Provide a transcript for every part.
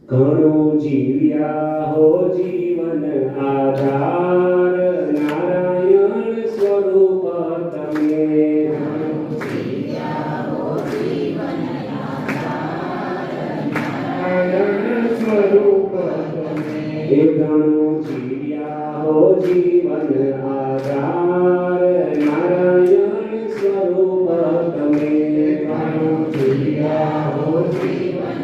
ઘણું જીવ્યા હો જીવન આધાર, નારાયણ સ્વરૂપ તમે. નારાયણ સ્વરૂપ તમે. એ ઘણું જીવ્યા હો જીવન આધાર, નારાયણ સ્વરૂપ તમે. ઘણું જીવ્યા હો જીવન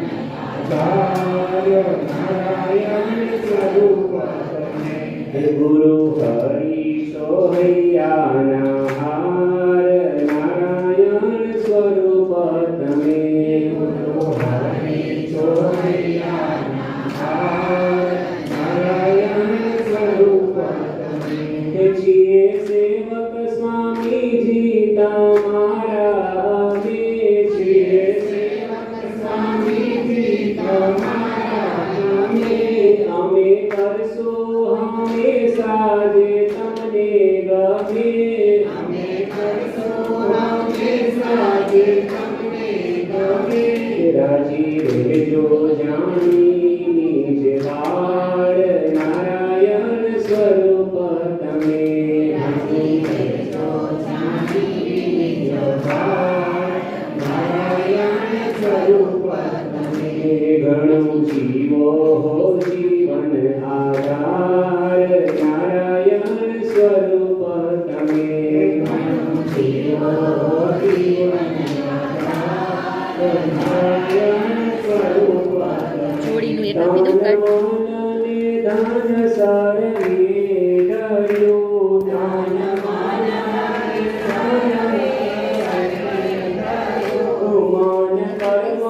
નારાયણ સ્વરૂપ તમે. હે ગુરુ હરિ સોહૈયાના હાર, નારાયણ સ્વરૂપ તમે. ગુરુ હરિ સોહૈયાના હાર, નારાયણ સ્વરૂપ તમે. હે છીએ સેવક સ્વામીજી તમારા, અમે છીએ સેવક સ્વામીજી તમારા. અમે કરશો હંમેશા જે તમને ગમે. અમે કરશો હંમેશા જે તમને ગમે. રાજી રહેજો જાણી નિજ વાળ, નારાયણ સ્વરૂપ તમે. રાજી રહેજો જાણી નિજ વાળ, નારાયણ સ્વરૂપ તમે. ઘણું જીવો હો જીવન આધાર, નારાયણ સ્વરૂપ તમે. ઘણું જીવો હો જીવન આધાર, નારાયણ સ્વરૂપ તમે. જોડીનું એક આપી દઉં કાર્ડ. દાન સર્વે ધર્યું, દાન મન કર્મ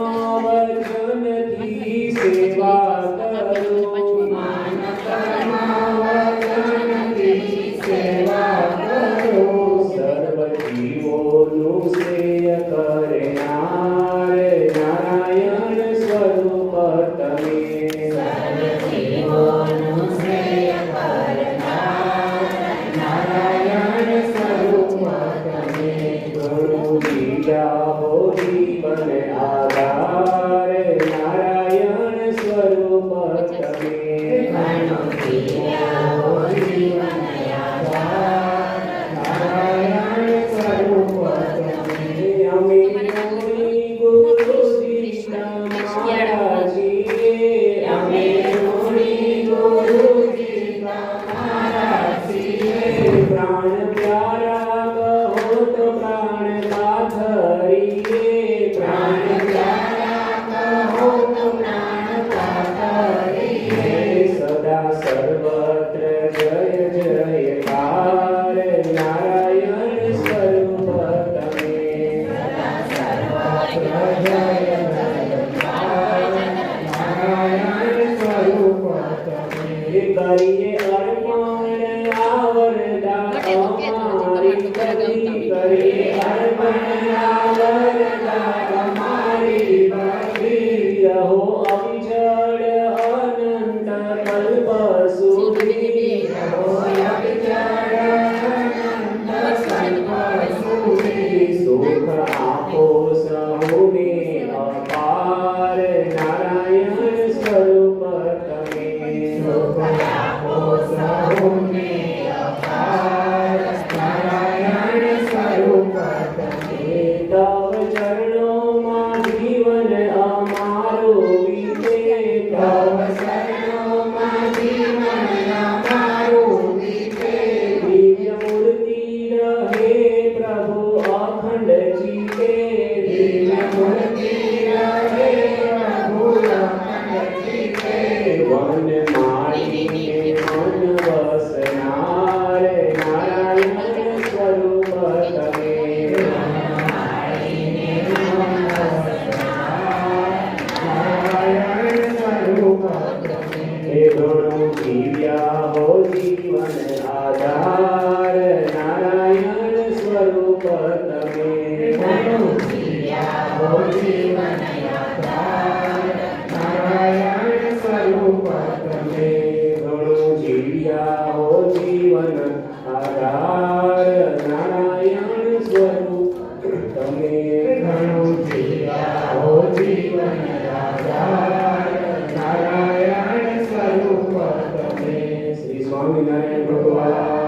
વચનથી સેવા કરું. મન કર્મ વચનથી સેવા કરું. સર્વ જીવોનું શ્રેય કરનાર, નારાયણ સ્વરૂપ તમે. સર્વ જીવોનું શ્રેય કરનાર, નારાયણ સ્વરૂપ તમે. ઘણું જીવ્યા હો જીવન આધાર, નારાયણ સ્વરૂપ તમે. ઘણું જીવ્યા હો જીવન આધાર, નારાયણ સ્વરૂપ તમે. અમે નમણી ગુરુજી તમારા છીએ. અમે નમણી ગુરુજી તમારા છીએ. પ્રાણ પ્યારા કહો તો પ્રાણ પાથરીએ. પ્રાણ પ્યારા કહો તો પ્રાણ પાથરીએ. સદા સર્વત્ર જય જયકાર, નારાયણ સ્વરૂપ તમે. સદા સર્વત્ર જય જયકાર, નારાયણ સ્વરૂપ તમે. કરીએ અર્પણ આ વરદાન અમારી, કરીએ અર્પણ આ વરદાન અમારી. બધી રહો અવિચળ અનંત કલ્પ સુધી. રહો અવિચળ અનંત કલ્પ સુધી. સુખ આપો સહુને અપાર, નારાયણ સ્વરૂપ તમે. સુખ આપો સહુને અપાર, નારાયણ સ્વરૂપ તમે. તવ ચરણોમાં જીવન અમારું સ્વામિનારાયણ ભગવાન